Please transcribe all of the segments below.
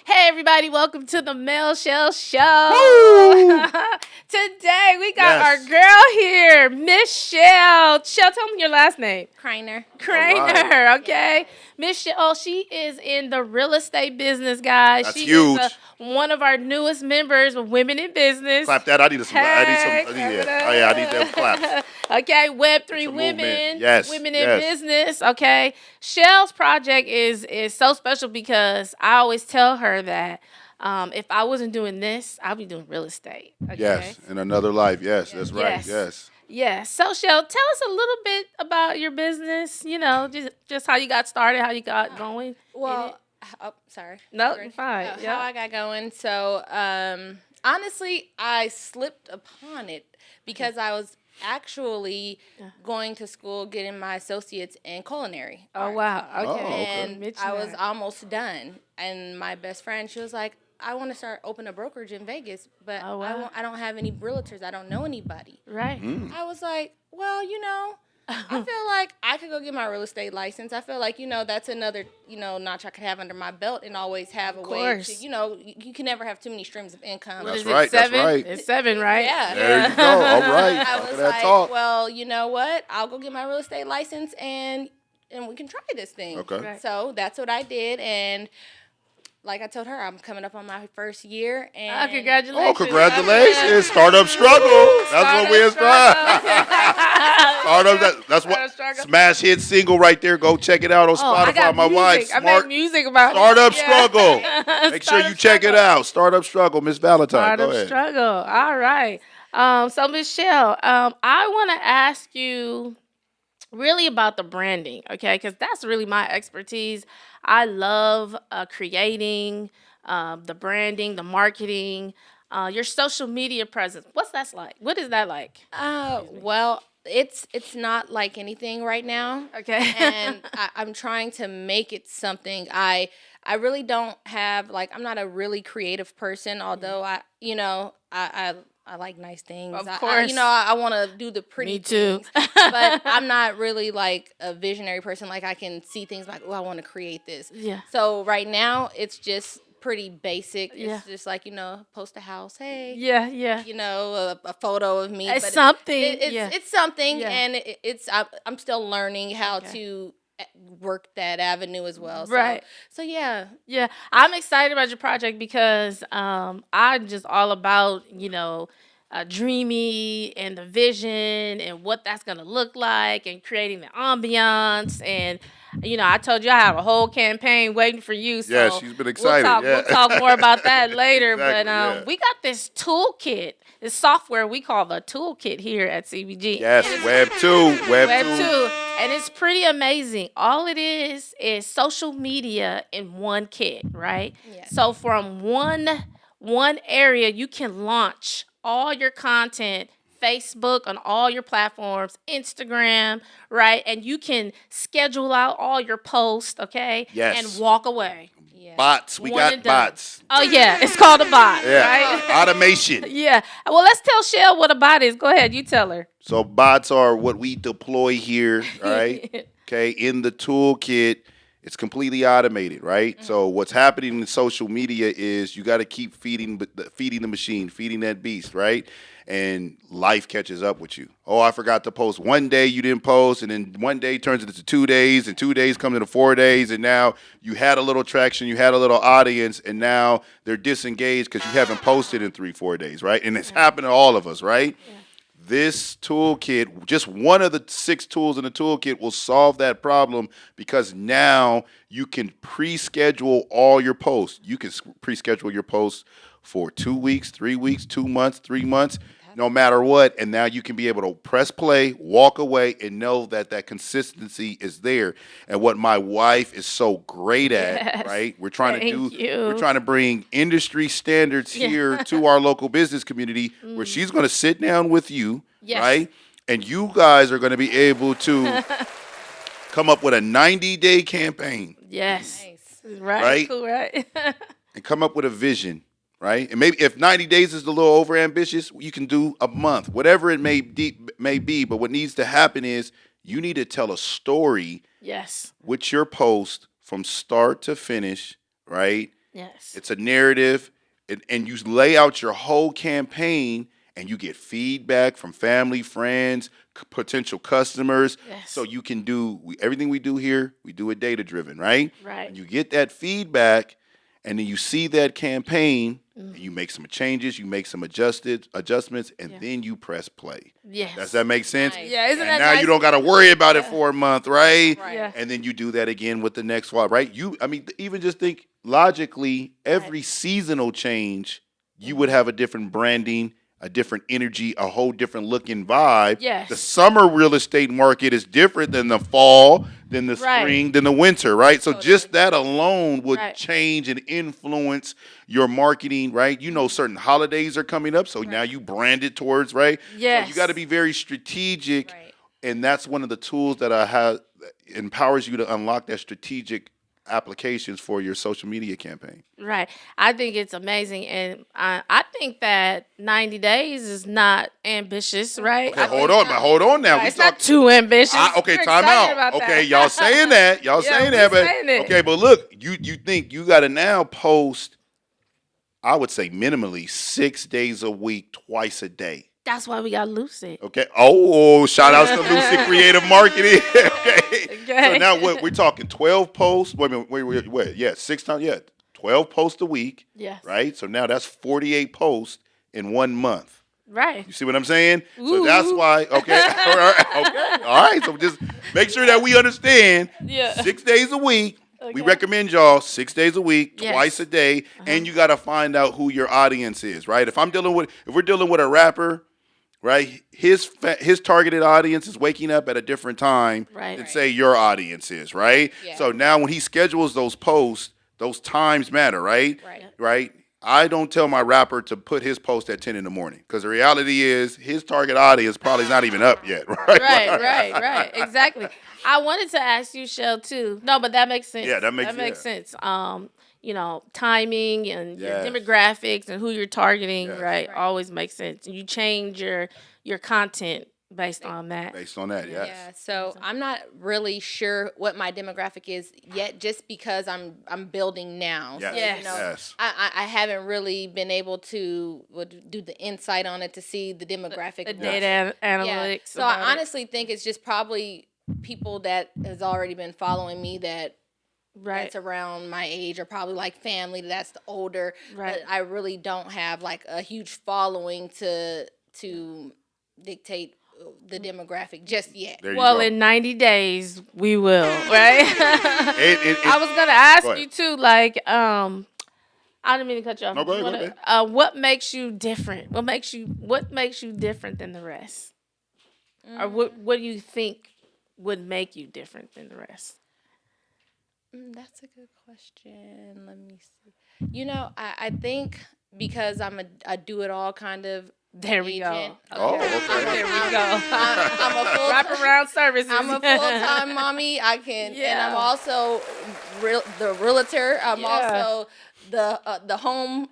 Hey, everybody, welcome to the Melchelle Show. Today, we got our girl here, Melchelle. Shell, tell me your last name. CRINER. CRINER, okay? Melchelle, she is in the real estate business, guys. That's she huge. Is one of our newest members of Women in Business. Clap that. I need some. I need them claps. Okay, Web3 Some women, movement. Yes, women in business. Okay, Shell's project is so special because I always tell her that if I wasn't doing this, I'd be doing real estate. Okay? Yes, in another life. Yes, that's right. Yes. Yes. So, Shell, tell us a little bit about your business. You know, just how you got started, how you got going. Well, sorry. No, you're fine. How I got going. So, honestly, I slipped upon it because I was actually going to school getting my associates in culinary. Oh, wow. Okay. And I was almost done. And my best friend, she was like, I want to start open a brokerage in Vegas, but I don't have any realtors. I don't know anybody. Right. I was like, well, I feel like I could go get my real estate license. I feel like, that's another, notch I could have under my belt and always have a way to, you can never have too many streams of income. That's right. 7? That's right. It's 7, right? Yeah. There you go. All right. I was like, well, you know what? I'll go get my real estate license and we can try this thing. Okay. Right. So that's what I did. And like I told her, I'm coming up on my first year. And congratulations. Oh, congratulations. Startup struggle. That's what we inspire. Startup. That's what. Smash hit single right there. Go check it out on Spotify. My wife. I make music about Startup Struggle. Make sure you check it out. Startup Struggle. Miss Valentine. Go ahead. Startup Struggle. All right. So, Melchelle, I want to ask you really about the branding, okay? Because that's really my expertise. I love creating the branding, the marketing, your social media presence. What's that like? What is that like? Well, it's not like anything right now. Okay. And I'm trying to make it something. I really don't have, I'm not a really creative person, although I like nice things. Of course. I want to do the pretty Me too. things. But I'm not really like a visionary person. Like I can see things like, oh, I want to create this. Yeah. So right now it's just pretty basic. Yeah. It's just like, post a house. Hey. Yeah, yeah. A photo of me. It's but something. It's something. Yeah. And I'm still learning how to work that avenue as well. Right. So yeah. Yeah. I'm excited about your project because I'm just all about, dreamy and the vision and what that's going to look like and creating the ambiance. And, I told you I have a whole campaign waiting for you. So yeah, she's been excited. We'll talk more about that later. Exactly, we got this toolkit, this software we call the toolkit here at CBG. Yes, Web 2. Web 2. And it's pretty amazing. All it is social media in one kit, right? Yeah. So from one area, you can launch all your content, Facebook on all your platforms, Instagram, right? And you can schedule out all your posts, okay? Yes. And walk away. Yeah. Bots. We got bots. Oh, yeah. It's called a bot, Yeah. right? Automation. Yeah. Well, let's tell Shell what a bot is. Go ahead. You tell her. So bots are what we deploy here, right? Okay, in the toolkit, it's completely automated, right? Mm-hmm. So what's happening in social media is you got to keep feeding the machine, feeding that beast, right? And life catches up with you. Oh, I forgot to post. One day you didn't post, and then one day turns into 2 days, and 2 days come into 4 days, and now you had a little traction, you had a little audience, and now they're disengaged because you haven't posted in 3-4 days, right? And it's happened to all of us, right? Yeah. This toolkit, just one of the 6 tools in the toolkit, will solve that problem because now you can pre-schedule all your posts. You can pre-schedule your posts for 2 weeks, 3 weeks, 2 months, 3 months, no matter what. And now you can be able to press play, walk away, and know that that consistency is there. And what my wife is so great at, right? We're trying to bring industry standards here to our local business community, where she's going to sit down with you, right? And you guys are going to be able to come up with a 90-day campaign. Yes. Nice. Right. Cool, right? And come up with a vision. Right? And maybe if 90 days is a little over ambitious, you can do a month, whatever it may be. But what needs to happen is you need to tell a story Yes. with your post from start to finish, right? Yes. It's a narrative, and you lay out your whole campaign, and you get feedback from family, friends, potential customers. Yes. So you can everything we do here, we do it data driven, right? Right. And you get that feedback, and then you see that campaign, and you make some changes, you make some adjustments, and then you press play. Yes. Does that make sense? Nice. Yeah, isn't And that now nice? you don't got to worry about it for a month, right? Right. Yeah. And then you do that again with the next one, right? Even just think logically, every seasonal change, you would have a different branding, a different energy, a whole different look and vibe. Yes. The summer real estate market is different than the fall, than the spring, than the winter, right? So just that alone would change and influence your marketing, right? You know, certain holidays are coming up, so now you brand it towards, right? Yes. So you got to be very strategic, Right. and that's one of the tools that I have empowers you to unlock that strategic applications for your social media campaign. Right. I think it's amazing. And I think that 90 days is not ambitious, right? Okay, hold on now. It's not too ambitious. Okay, We're time excited out. about Okay, that. y'all saying that. Y'all Yeah, saying we that, but saying it. okay, but look, you think you gotta now post, I would say minimally 6 days a week, twice a day. That's why we got Lucid. Okay. Oh, shout outs to Lucid Creative Marketing. Okay. Okay. So now what we're talking 12 posts. Wait. Yeah, 6 times. Yeah, 12 posts a week. Yes. Right. So now that's 48 posts in 1 month. Right. You see what I'm saying? Ooh. So that's why. Okay. All right. Okay. All right. So just make sure that we understand. Yeah. 6 days a week. We Okay. recommend y'all 6 days a week, Yes. twice a day, and you got to find out who your audience is, right? If we're dealing with a rapper, right, his targeted audience is waking up at a different time Right. than say your audience is, right? Yeah. So now when he schedules those posts, those times matter, right? Right. Right. I don't tell my rapper to put his post at 10 in the morning because the reality is his target audience probably is not even up yet, right? Right. Exactly. I wanted to ask you, Shell, too. No, but that makes sense. Yeah, that makes sense. You know, timing and Yes. your demographics and who you're targeting, Yes. right, Right. always makes sense. And you change your content based on that. Based on that, yes. Yeah, so I'm not really sure what my demographic is yet, just because I'm building now. Yes. So, Yes. you know, Yes. I haven't really been able to do the insight on it to see the demographic. The of data analytics. Yeah. So about I it. honestly think it's just probably people that has already been following me that Right. that's around my age, or probably like family that's the older. Right. But I really don't have like a huge following to dictate the demographic just yet. There you Well, go. in 90 days, we will, right? I was going to ask Go ahead. you, too, like, I didn't mean to cut you off. No, go You ahead, wanna- what makes you different? What makes you different than the rest? Or what do you think would make you different than the rest? That's a good question. Let me see. You know, I think because I'm a do it all kind of There we go. agent. Oh, okay. There we go. I'm a full Wraparound services. I'm a full-time mommy. I can, and I'm also the realtor. I'm Yeah. also the home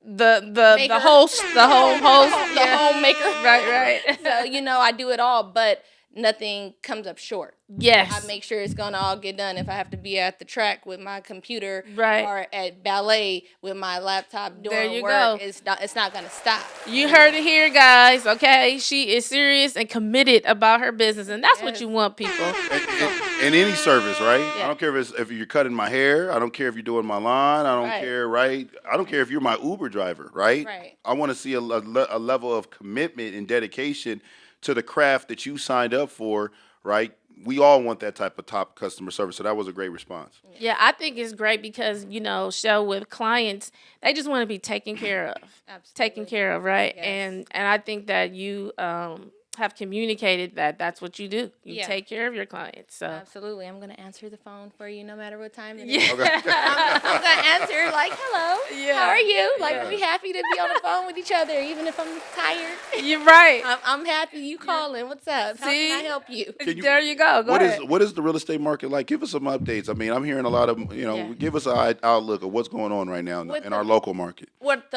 the maker. host, the home host, the homemaker. Right. So you know, I do it all, but nothing comes up short. Yes. I make sure it's gonna all get done. If I have to be at the track with my computer, Right. or at ballet with my laptop There doing you work, go. it's not gonna stop. You heard it here, guys. Okay, she is serious and committed about her business, and that's what Yes. you want, people. In any service, right? Yeah. I don't care if you're cutting my hair. I don't care if you're doing my lawn. I don't Right. care, right? I don't care if you're my Uber driver, right? Right. I want to see a level of commitment and dedication to the craft that you signed up for, right? We all want that type of top customer service. So that was a great response. Yeah, I think it's great because Shell, with clients, they just want to be taken care of, taken care of, right? Yes. And I think that you have communicated that that's what you do. You Yeah. take care of your clients. So Absolutely. I'm gonna answer the phone for you no matter what time it is. yeah, Okay. I'm gonna answer like hello. How are you? Like, Yeah. we happy to be on the phone with each other, even if I'm tired. You're right. I'm happy you calling. What's up? How See? can I help you? There you go. Go ahead. What is the real estate market like? Give us some updates. I mean, I'm hearing a lot of, give us an outlook of what's going on right now in our local market.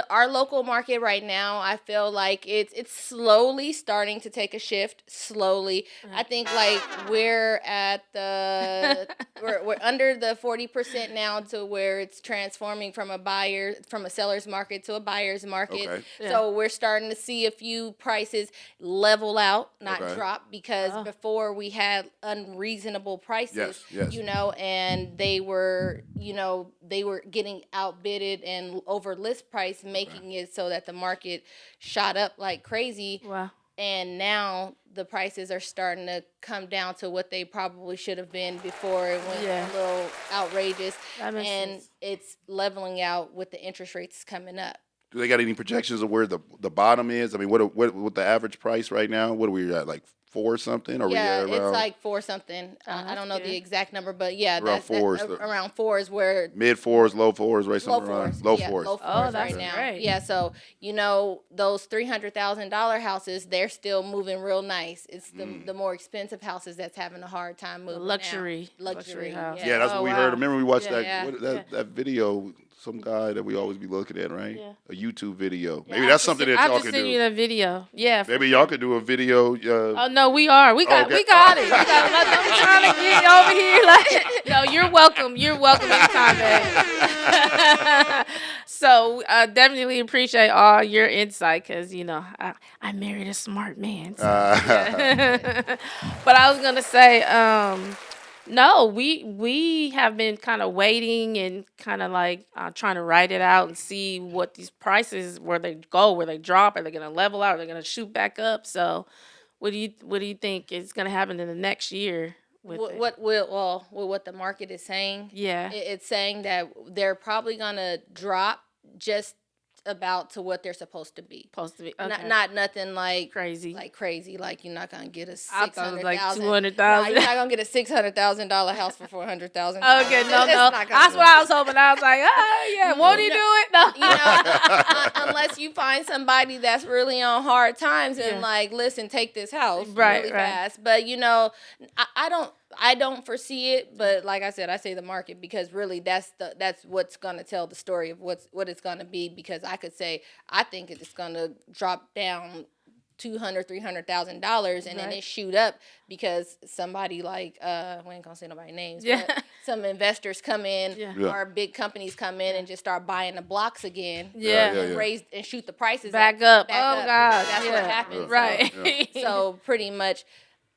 Our local market right now, I feel like it's slowly starting to take a shift. Slowly, I think like we're at we're under the 40% now to where it's transforming from a seller's market to a buyer's market. Okay. So we're starting to see a few prices level out, not drop, because before we had unreasonable prices, Yes. And they were getting outbidded and over list price, making it so that the market shot up like crazy. Wow. And now the prices are starting to come down to what they probably should have been before it went a little outrageous. That makes sense. It's leveling out with the interest rates coming up. Do they got any projections of where the bottom is? I mean, what the average price right now? What are we at, like 4 something? Or we at around, it's like 4 something. I don't know the exact number, but around that's 4s. Around 4 is where mid 4s, low 4s, right? low Somewhere around 4s. low Yeah, 4s. low 4s Oh, that's right now. great. Yeah, so those $300,000 houses, they're still moving real nice. It's the more expensive houses that's having a hard time moving. Luxury house. Yeah, that's what we heard. Remember we watched Yeah. that video. Some guy that we always be looking at, right? Yeah. A YouTube video. Maybe that's something that y'all I'll just could send do. you that video. Yeah. Maybe y'all could do a video. Oh no, we are. We got okay. we got it. We got it. Like, I'm trying to get over here. Like, no, you're welcome. You're welcome anytime, babe. So definitely appreciate all your insight because I married a smart man. So. But I was gonna say, no, we have been kind of waiting and kind of like trying to write it out and see what these prices, where they go, where they drop, are they going to level out, are they going to shoot back up? So, what do you think is going to happen in the next year? With what the market is saying? Yeah, it's saying that they're probably going to drop just about to what they're supposed to be. Okay. Not nothing like crazy. Like you're not gonna get a I thought it was like $600,000. $200,000. Nah, you're not gonna get a $600,000 house for $400,000. Okay, no. That's what I was hoping. I was like, oh yeah, won't he do it? No. Unless you find somebody that's really on hard times and like, listen, take this house really fast. But I don't foresee it, but like I said, I say the market because really that's what's gonna tell the story of what it's gonna be. Because I could say I think it's gonna drop down $200,000-$300,000 and then it shoot up because somebody like we ain't gonna say nobody's names, but some investors come in or big companies come in and just start buying the blocks again, raise and shoot the prices back up. Oh God, that's what happens, right? So pretty much.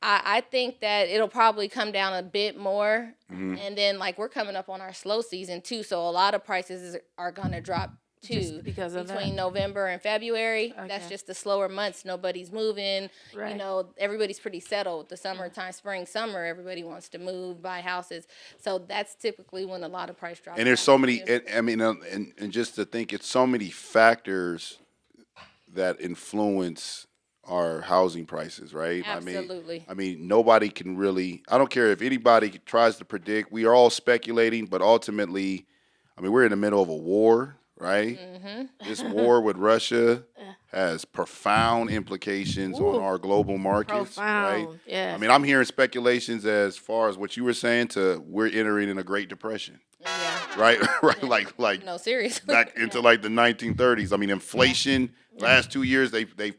I think that it'll probably come down a bit more. Mm-hmm. And then, like, we're coming up on our slow season, too. So a lot of prices are going to drop, too. Just because of Between that. November and February. Okay. That's just the slower months. Nobody's moving. Right. Everybody's pretty settled. The summertime, spring, summer, everybody wants to move, buy houses. So that's typically when a lot of price drops. And there's so many, and just to think, it's so many factors that influence our housing prices, right? Absolutely. I mean, nobody can really, I don't care if anybody tries to predict, we are all speculating, but ultimately, I mean, we're in the middle of a war, right? Mm-hmm. This war with Russia has profound implications on our global markets, right? Yeah. I mean, I'm hearing speculations as far as what you were saying to we're entering in a Great Depression. Yeah. Right? Right. Like no, seriously. Back into like the 1930s. I mean, inflation, last 2 years, they've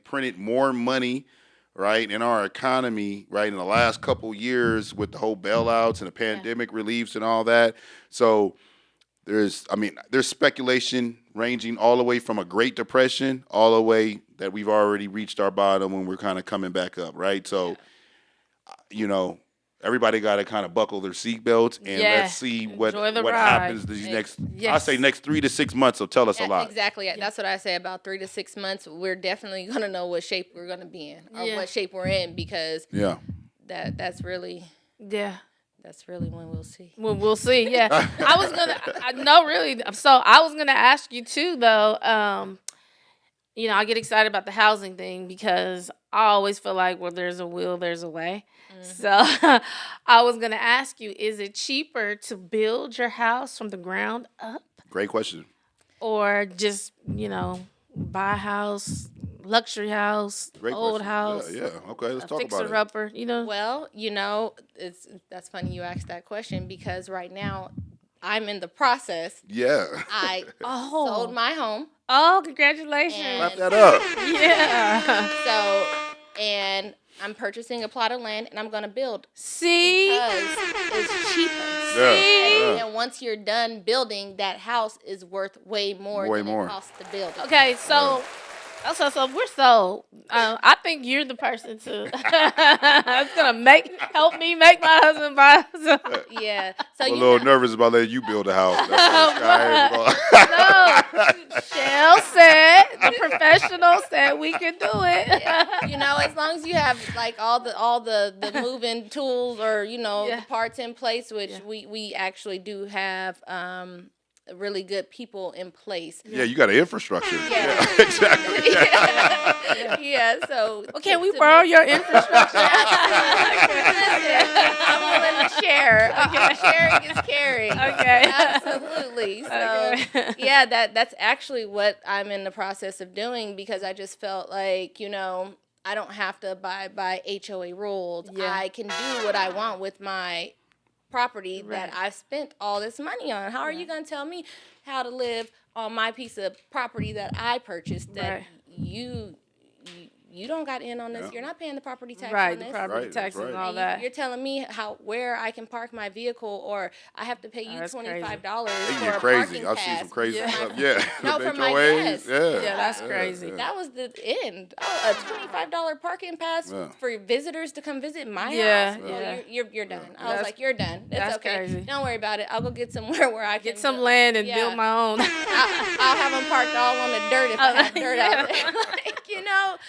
printed more money, right, in our economy, right, in the last couple years with the whole bailouts and the pandemic reliefs and all that. So there's speculation ranging all the way from a Great Depression all the way that we've already reached our bottom when we're kind of coming back up, right? So, everybody got to kind of buckle their seatbelts and let's see what happens these next. I say next 3 to 6 months will tell us a lot. Exactly. That's what I say about 3 to 6 months. We're definitely gonna know what shape we're gonna be in or what shape we're in because that's really that's really when we'll see. When we'll see. Yeah, I was gonna ask you too though. I get excited about the housing thing because I always feel like where there's a will, there's a way. Mm-hmm. So I was going to ask you, is it cheaper to build your house from the ground up? Great question. or just buy a house, luxury house, Great old question. house, Yeah, yeah. Okay, let's a talk about fixer it. upper. Well, that's funny you asked that question because right now I'm in the process. Yeah. I Oh. sold my home. Oh, congratulations! Clap And that up. Yeah. and I'm purchasing a plot of land and I'm gonna build See. because it's cheaper. Yeah. See? And once you're done building, that house is worth way more Way than more. it costs to build it. Okay, so we're sold. I think you're the person to that's gonna help me make my husband buy. Yeah. So I'm a you little know, nervous about letting you build a house. That's No, Shell said the professional said we could do it. as long as you have like all the moving tools or Yeah. the parts in place, which Yeah. we actually do have really good people in place. Yeah, you got an infrastructure. Yeah. Exactly. Yeah. So Okay, we to borrow make- your infrastructure. Listen, I'm willing to share. Sharing is caring. Okay. Absolutely. So Okay. yeah, that's actually what I'm in the process of doing because I just felt like, I don't have to abide by HOA rules. Yeah. I can do what I want with my property that Right. I've spent all this money on. How are you going to tell me how to live on my piece of property that I purchased that Right. you don't got in on this. Yeah. You're not paying the property tax Right, on the this. property Right, tax that's and right. all And that. you're telling me where I can park my vehicle, or I have to pay you that's crazy. $25 They for get a crazy. parking I've pass. seen some crazy Yeah. stuff. Yeah. No, The for my HOAs, gas. Yeah, that's crazy. That was the end. Oh, a $25 parking pass Yeah. for visitors to come visit my Yeah, house. yeah. Oh, you're done. I was That's- like, you're done. It's that's okay. crazy. Don't worry about it. I'll go get somewhere where I can Get some build. land and Yeah. build my own. I'll have them parked all on the dirt if I have dirt out there.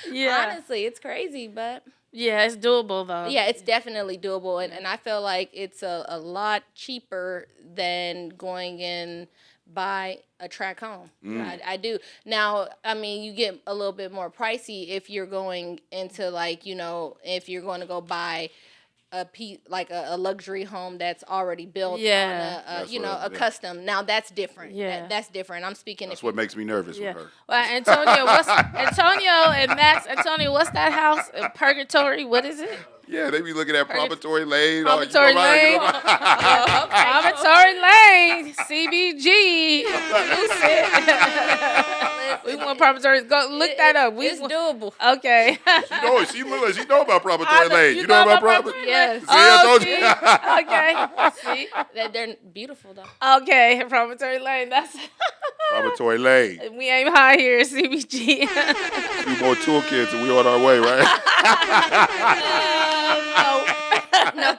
Yeah. Honestly, it's crazy, but Yeah, it's doable though. yeah, it's definitely doable. And I feel like it's a lot cheaper than going in buy a tract home. I do. Now, I mean, you get a little bit more pricey if you're going into if you're going to go buy a luxury home that's already built Yeah. on That's what a custom. Now that's different. Yeah. That's different. I'm speaking. That's if what makes me nervous Yeah. with her. Well, Antonio and Max? Antonio, what's that house? Purgatory? What is it? Yeah, they be looking at Promontory Lane. Promontory Lane. Promontory Lane. CBG. We want Promontory. Go look that up. It's doable. Okay. She know about Promontory Lane. You know about Promontory? Yes. See, I told see? you. Okay. See? They're beautiful though. Okay. Promontory Lane. That's Promontory Lane. we aim high here, CBG. 2 more toolkits and we on our way, right? No.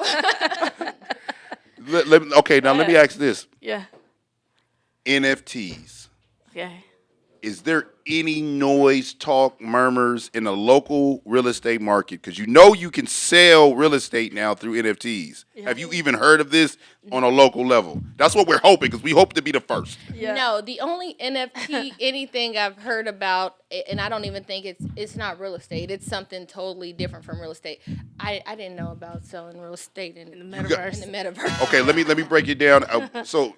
Okay, now let me ask this. Yeah. NFTs. Okay. Is there any noise, talk, murmurs in the local real estate market? Because you can sell real estate now through NFTs. Yeah. Have you even heard of this on a local level? That's what we're hoping, because we hope to be the first. Yeah. No, the only NFT anything I've heard about, and I don't even think it's not real estate. It's something totally different from real estate. I didn't know about selling real estate in The metaverse. the metaverse. Okay, let me break it down. So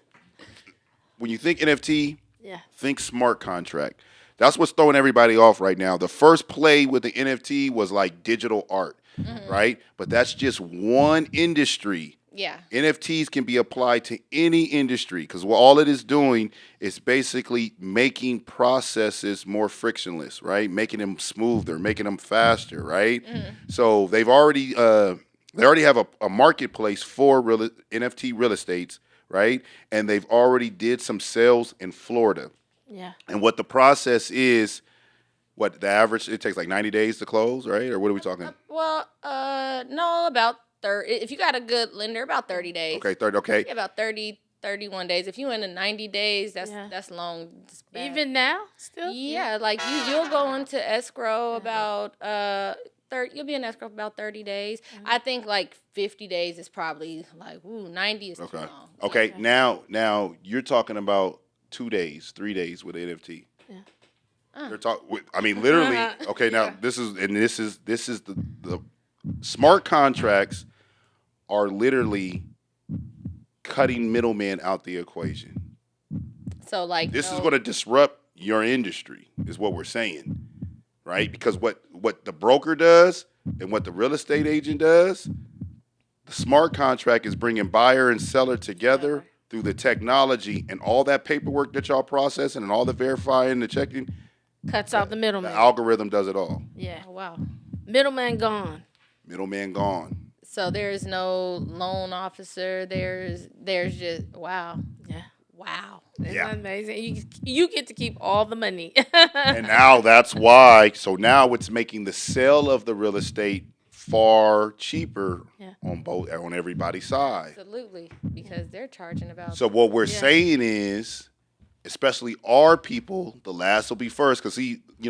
when you think NFT, Yeah. think smart contract. That's what's throwing everybody off right now. The first play with the NFT was like digital art, right? But that's just one industry. Yeah. NFTs can be applied to any industry because all it is doing is basically making processes more frictionless, right? Making them smoother, making them faster, right? So they already have a marketplace for NFT real estates, right? And they've already did some sales in Florida. Yeah. And what the process is, the average, it takes like 90 days to close, right? Or what are we talking? Well, no, about 30. If you got a good lender, about 30 days. Okay, 30, okay. Yeah, about 30, 31 days. If you in the 90 days, Yeah. that's long. That's bad. Even now, still. Yeah, like you'll go into escrow about 30. You'll be in escrow for about 30 days. I think like 50 days is probably like 90 is too Okay. long. Okay. Now you're talking about 2 days, 3 days with NFT. Yeah. You're literally. Okay. Now this is the smart contracts are literally cutting middlemen out the equation. So like This is going to disrupt your industry, is what we're saying, right? Because what the broker does and what the real estate agent does, the smart contract is bringing buyer and seller together through the technology, and all that paperwork that y'all processing and all the verifying, the checking, Cuts out the the middleman. algorithm does it all. Yeah. Oh, wow. Middleman gone. Middleman gone. So there's no loan officer. There's just wow. Yeah. Wow. Isn't Yeah. that amazing? You get to keep all the money. And now that's why. So now it's making the sale of the real estate far cheaper on everybody's side. Absolutely, because they're charging about. So what we're saying is, especially our people, the last will be first, because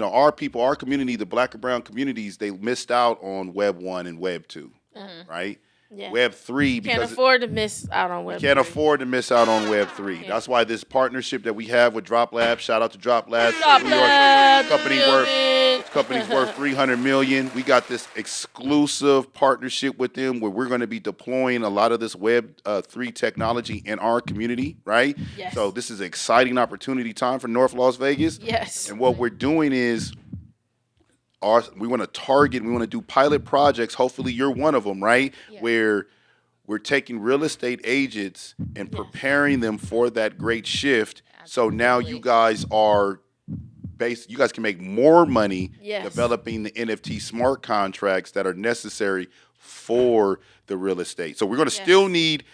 our people, our community, the Black and Brown communities, they missed out on Web 1 and Web 2, right? Yeah. Web 3 because Can't afford to miss out on Web. can't afford to miss out on Web 3. That's why this partnership that we have with Drop Labs, shout out to Drop Labs, Drop New York Labs, company's worth $300 million. We got this exclusive partnership with them where we're going to be deploying a lot of this Web 3 technology in our community, right? Yes. So this is an exciting opportunity time for North Las Vegas. Yes. And what we're doing is we want to target, we want to do pilot projects. Hopefully you're one of them, right? Yeah. Where we're taking real estate agents and preparing them for that great shift. So now you guys you guys can make more money developing the NFT smart contracts that are necessary for the real estate. So we're going to still need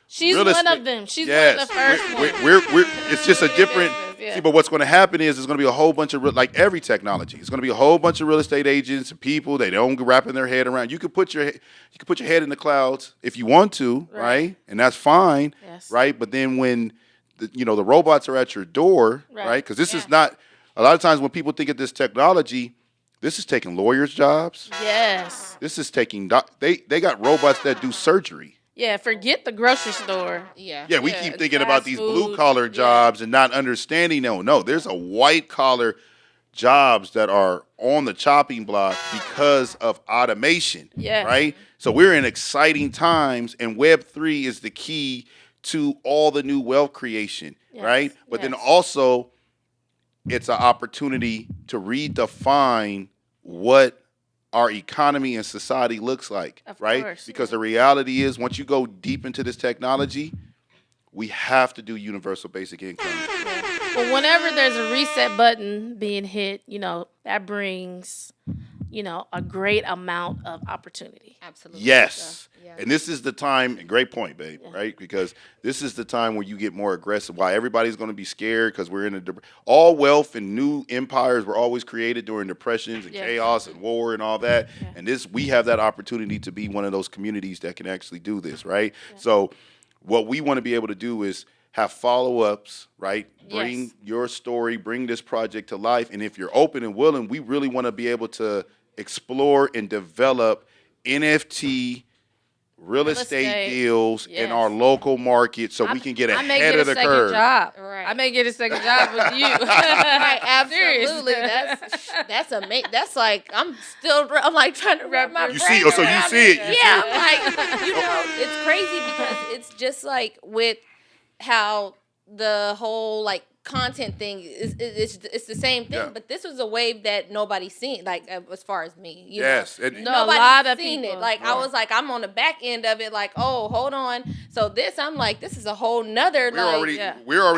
She's real one estate. of them. She's one of the first ones. We're it's just a different. Yeah. See, but what's going to happen is there's going to be a whole bunch of like every technology. It's going to be a whole bunch of real estate agents and people. They don't wrapping their head around. You could put your head in the clouds if you want to, right? And that's fine, right? But then when the robots are at your door, right? Because this is not. A lot of times when people think of this technology, this is taking lawyers' jobs. Yes. This is taking they got robots that do surgery. Yeah, forget the grocery store. Yeah. Yeah, we keep thinking fast about these food, blue collar jobs and not understanding. No, there's a white collar jobs that are on the chopping block because of automation. Yeah. Right? So we're in exciting times, and Web3 is the key to all the new wealth creation, right? But then also it's an opportunity to redefine what our economy and society looks like, right? Course. Because the reality is, once you go deep into this technology, we have to do universal basic income. Well, whenever there's a reset button being hit, that brings, a great amount of opportunity. Absolutely. Yes. Yeah. And this is the time, great point, babe, right? Because this is the time where you get more aggressive. Why everybody's going to be scared because we're in all wealth and new empires were always created during depressions and chaos and war and all that. Yeah. And we have that opportunity to be one of those communities that can actually do this, right? Yeah. So what we want to be able to do is have follow-ups, right? Bring your story, bring this project to life. And if you're open and willing, we really want to be able to explore and develop NFT real estate deals in our local market so we can get ahead of the curve. Right. I may get a second job with you. Right, absolutely. That's amazing. That's like I'm like trying to wrap my brain around it. Yeah, I'm like, it's crazy because it's just like with how the whole like content thing is it's the same thing, but this was a wave that nobody's seen, like as far as me, nobody's a lot of seen people. it. Like I was like, I'm on the back end of it, like, oh, hold on. So I'm like, this is a whole nother we're already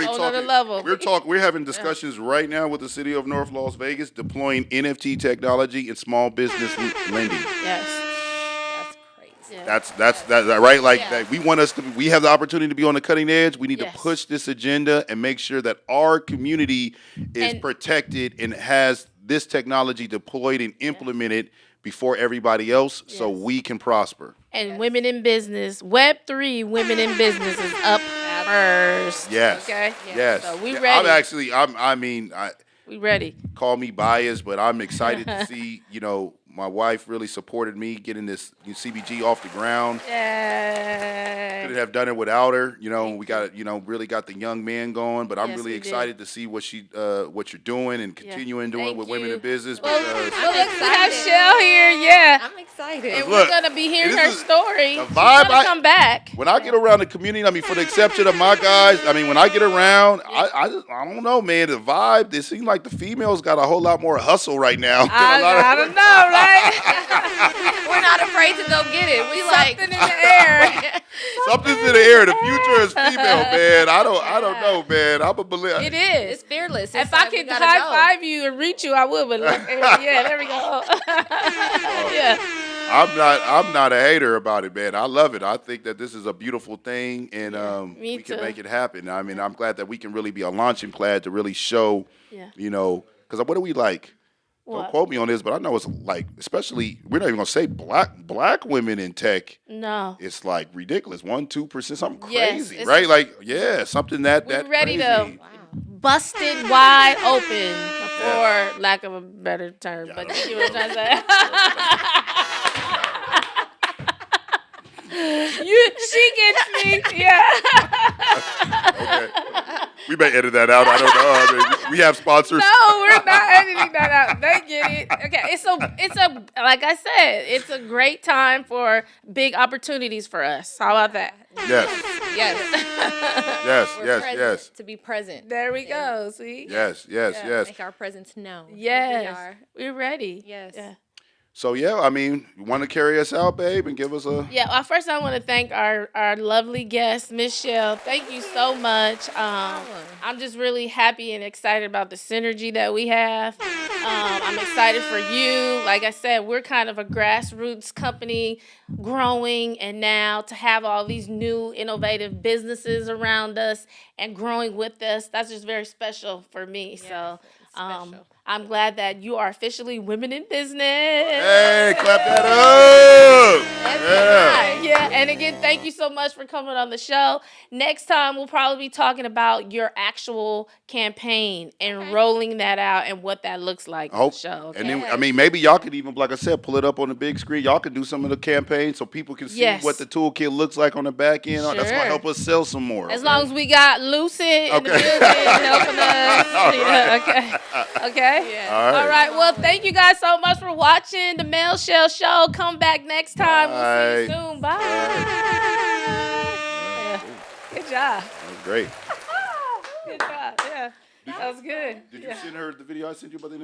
whole talking level. We're having discussions right now with the city of North Las Vegas deploying NFT technology in small business lending. Yes. That's right. Like that, we have the opportunity to be on the cutting edge. We need to push this agenda and make sure that our community is protected and has this technology deployed and implemented before everybody else, so we can prosper. And women in business, Web3 women in business is up first. Yes. Okay. Yes. So we ready. We ready. Call me biased, but I'm excited to see, My wife really supported me getting this CBG off the ground. Yay. Couldn't have done it without her. We got really got the young man going. But I'm Yes, really we did. excited to see what you're doing and continuing doing Thank with women you. in business. Well, Because we have excited. Shell here, yeah. I'm excited. And Look, we're gonna be hearing this her is story. the She's vibe gonna come back. when I get around the community, I mean, for the exception of my guys, I mean, when I get around, I don't know, man. The vibe, it seems like the females got a whole lot more hustle right now. I don't know, right? We're not afraid to go get it. We like Something in the air. Something's in the air. The future is female, man. I don't know, man. I'm a believer. It is. it's fearless. If I could high five you and reach you, I would. But look, yeah, there we go. Yeah. I'm not a hater about it, man. I love it. I think that this is a beautiful thing, and me we can too. make it happen. I mean, I'm glad that we can really be a launching pad to really show, Yeah. because what do we like? Don't What? quote me on this, but I know it's like, especially, we're not even gonna say black women in tech. No. It's like ridiculous, 1-2%, something Yes, crazy, it's- right? Like, yeah, something that We're that ready crazy. to bust it wide open, for lack of a better term. But you see what I'm trying to say? She gets me. Yeah. Okay. We may edit that out. I don't know. I mean, we have sponsors. No, we're not editing that out. They get it. Okay, it's a like I said, it's a great time for big opportunities for us. How about that? Yes, Yes. yes, Present, yes. To be present. There we go. See? Yes, yes, yes. Make our presence known. Yes. We are. We're ready. Yes. Yeah. So yeah, I mean, you want to carry us out, babe, and give us a Yeah, well, first I want to thank our lovely guest, Melchelle. Thank you so much. I'm just really happy and excited about the synergy that we have. I'm excited for you. Like I said, we're kind of a grassroots company growing, and now to have all these new innovative businesses around us and growing with us, that's just very special for me. So special. I'm glad that you are officially Women in Business. hey, clap that up. Yeah. Yeah, and again, thank you so much for coming on the show. Next time, we'll probably be talking about your actual campaign and rolling that out and what that looks like I on hope. the show. Okay? And then, I mean, maybe y'all could even, like I said, pull it up on the big screen. Y'all could do some of the campaign so people can see Yes. what the toolkit looks like on the back end. That's Sure. gonna help us sell some more. As okay? long as we got Lucid in the Okay. building helping us. Yeah, okay. Okay? Yeah. All right. Well, thank you guys so much for watching the Melchelle Show. Come back next time. We'll see you Bye. soon. Bye. Yeah. Good job. That was great. Good job. Yeah. That was good. Did you Yeah. send her the video I sent you about the